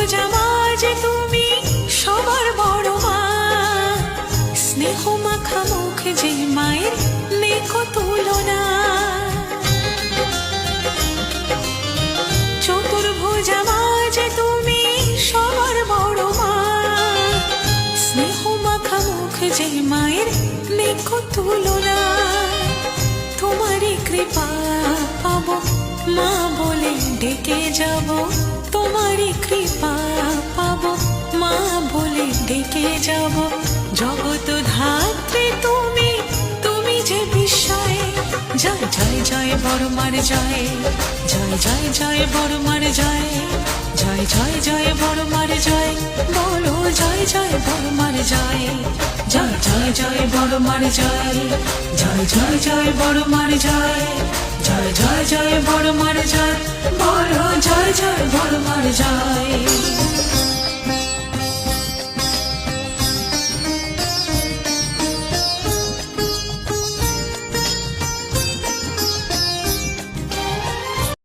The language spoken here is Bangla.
চতুর্ভুজা মা যে তুমি সবার বড় মা, স্নেহ মাখা মুখ যে মায়ের নেকো তুলনা। চতুর্ভুজা মা যে তুমি সবার বড় মা, স্নেহ মাখা মুখ যে মায়ের নেকো তুলনা। তোমারই কৃপা পাবো মা বলে ডেকে যাব, তোমারই কৃপা পাবো মা বলে ডেকে যাব। জগৎ ধাত্রী তুমি, তুমি যে বিস্ময়। জয় জয় জয় বড় মার জয়, জয় জয় জয় বড় মার জয়, জয় জয় জয় বড় মার জয়, বলো জয় জয় বড় মার জয়, জয় জয় জয় বড় মার জয়, জয় জয় জয় বড় মার জয়, জয় জয় জয় বড় মার জয়, বলো জয় জয় বড় মার জয়।